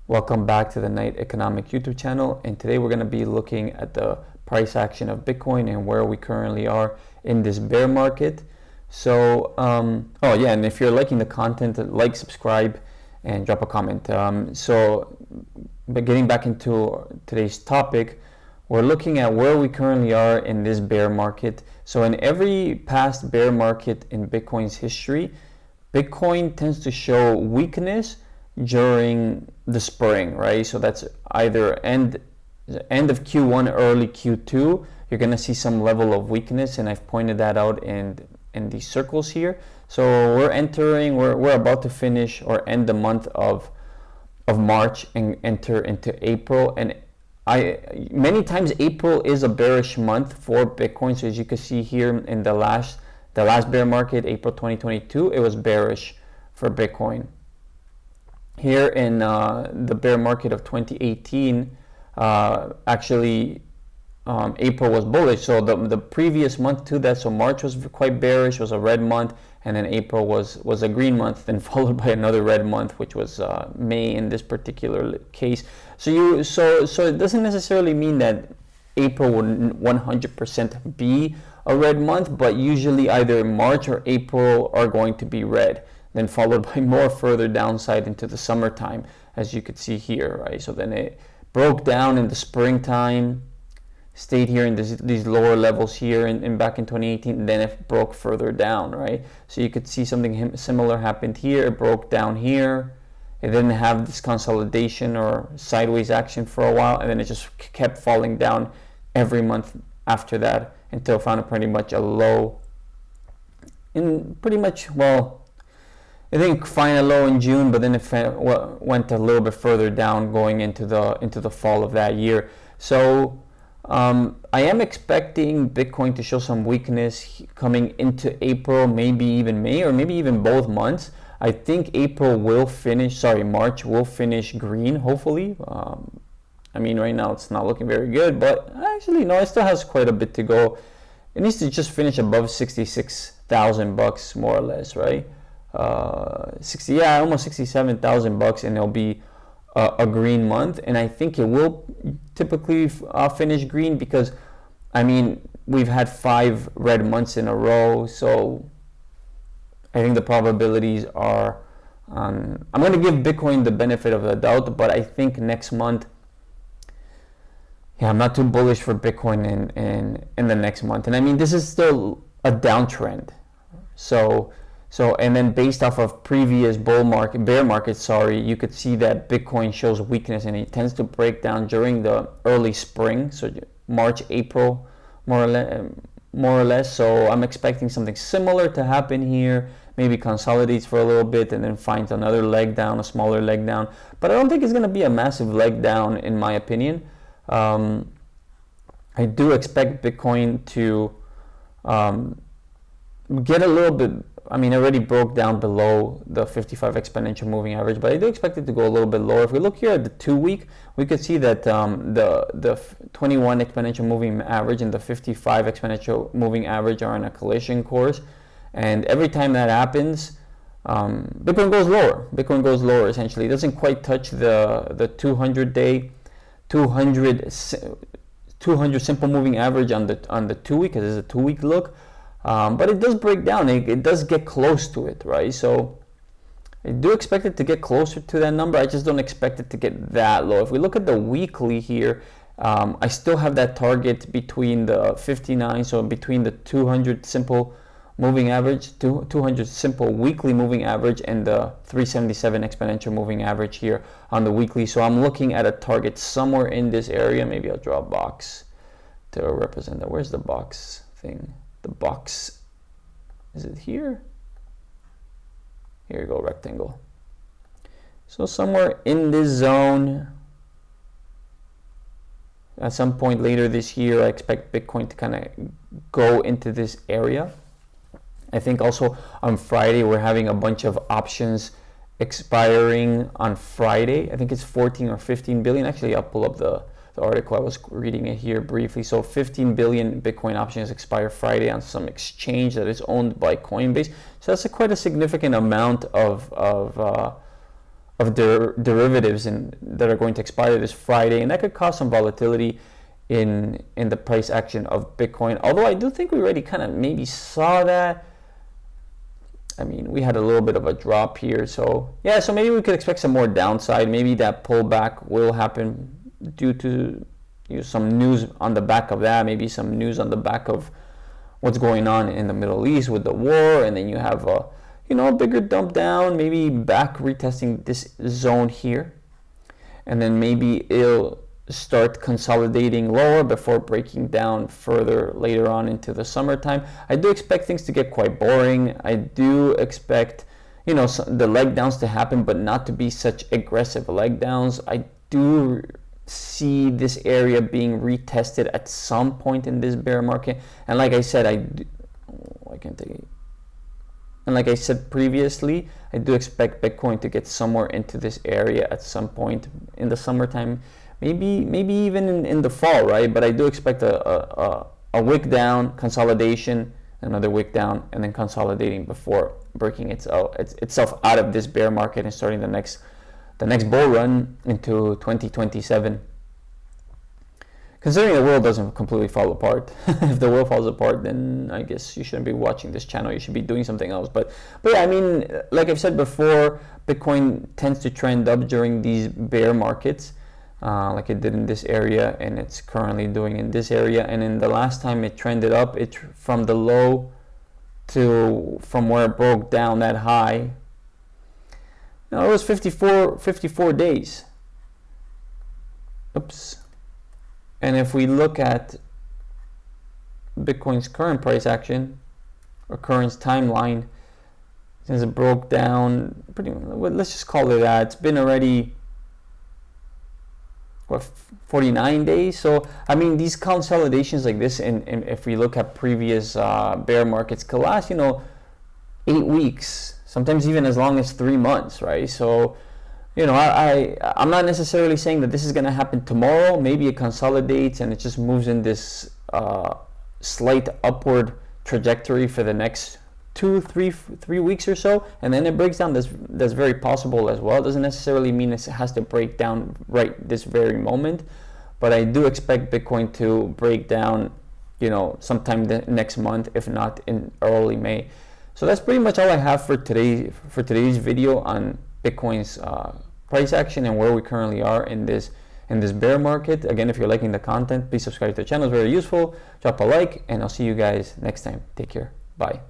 Welcome back to the NITE Economics YouTube channel, and today we're going to be looking at the price action of Bitcoin and where we currently are in this bear market. So, oh yeah, and if you're liking the content, like, subscribe, and drop a comment. But getting back into today's topic, we're looking at where we currently are in this bear market. So in every past bear market in Bitcoin's history, Bitcoin tends to show weakness during the spring, right? So that's either end of Q1, early Q2. You're gonna see some level of weakness, and I've pointed that out in these circles here. So we're about to finish or end the month of March and enter into April. And many times April is a bearish month for Bitcoin. So as you can see here in the last bear market, April 2022, it was bearish for Bitcoin. Here in the bear market of 2018, April was bullish. So the previous month to that, so March was quite bearish, was a red month, and then April was a green month, then followed by another red month, which was May in this particular case. So it doesn't necessarily mean that April would 100% be a red month, but usually either March or April are going to be red, then followed by more further downside into the summertime, as you could see here, right? So then it broke down in the springtime, stayed here in these lower levels here and back in 2018, and then it broke further down, right? So you could see something similar happened here. It broke down here. It didn't have this consolidation or sideways action for a while, and then it just kept falling down every month after that until it found pretty much a low in pretty much, well, I think find a low in June, but then it went a little bit further down going into the fall of that year. So I am expecting Bitcoin to show some weakness coming into April, maybe even May, or maybe even both months. I think March will finish green, hopefully. I mean, right now it's not looking very good, but actually, no, it still has quite a bit to go. It needs to just finish above $66,000 more or less, right? Almost $67,000, and it'll be a green month. And I think it will typically finish green because, I mean, we've had 5 red months in a row. So I think the probabilities are, I'm going to give Bitcoin the benefit of the doubt, but I think next month, yeah, I'm not too bullish for Bitcoin in the next month. And I mean, this is still a downtrend. So and then based off of previous bear markets, you could see that Bitcoin shows weakness, and it tends to break down during the early spring, so March, April, more or less. So I'm expecting something similar to happen here. Maybe consolidates for a little bit and then finds another leg down, a smaller leg down. But I don't think it's going to be a massive leg down, in my opinion. I do expect Bitcoin to get a little bit. I mean, it already broke down below the 55 exponential moving average, but I do expect it to go a little bit lower. If we look here at the 2-week, we could see that the 21 exponential moving average and the 55 exponential moving average are on a collision course, and every time that happens, Bitcoin goes lower. Bitcoin goes lower essentially. It doesn't quite touch the 200-day, 200 simple moving average on the 2-week, because it's a 2-week look. But it does break down. It does get close to it, right? So I do expect it to get closer to that number. I just don't expect it to get that low. If we look at the weekly here, I still have that target between the 59, so between the 200 simple moving average, 200 simple weekly moving average, and the 377 exponential moving average here on the weekly. So I'm looking at a target somewhere in this area. Maybe I'll draw a box to represent that. Where's the box thing? The box, is it here? Here you go, rectangle. So somewhere in this zone, at some point later this year, I expect Bitcoin to kind of go into this area. I think also on Friday, we're having a bunch of options expiring on Friday. I think it's 14 or 15 billion. Actually, I'll pull up the article. I was reading it here briefly. So 15 billion Bitcoin options expire Friday on some exchange that is owned by Coinbase. So that's quite a significant amount of derivatives that are going to expire this Friday, and that could cause some volatility in the price action of Bitcoin. Although I do think we already kind of maybe saw that. I mean, we had a little bit of a drop here, so yeah, so maybe we could expect some more downside. Maybe that pullback will happen due to some news on the back of that, maybe some news on the back of what's going on in the Middle East with the war, and then you have a bigger dump down, maybe back retesting this zone here, and then maybe it'll start consolidating lower before breaking down further later on into the summertime. I do expect things to get quite boring. I do expect the leg downs to happen, but not to be such aggressive leg downs. I do see this area being retested at some point in this bear market, and like I said, and like I said previously, I do expect Bitcoin to get somewhere into this area at some point in the summertime, maybe even in the fall, right? But I do expect a wick down, consolidation, another wick down, and then consolidating before breaking itself out of this bear market and starting the next bull run into 2027. Considering the world doesn't completely fall apart. If the world falls apart, then I guess you shouldn't be watching this channel. You should be doing something else. But yeah, I mean, like I've said before, Bitcoin tends to trend up during these bear markets, like it did in this area, and it's currently doing in this area. And in the last time it trended up, it from the low from where it broke down that high. It was 54 days. Oops. And if we look at Bitcoin's current price action or current timeline, since it broke down let's just call it that, it's been already 49 days. So I mean, these consolidations like this, and if we look at previous bear markets, could last 8 weeks, sometimes even as long as 3 months, right? So I'm not necessarily saying that this is going to happen tomorrow. Maybe it consolidates and it just moves in this slight upward trajectory for the next 3 weeks or so, and then it breaks down. That's very possible as well. It doesn't necessarily mean it has to break down right this very moment, but I do expect Bitcoin to break down, sometime next month, if not in early May. So that's pretty much all I have for today's video on Bitcoin's price action and where we currently are in this bear market. Again, if you're liking the content, please subscribe to the channel. It's very useful. Drop a like, and I'll see you guys next time. Take care. Bye.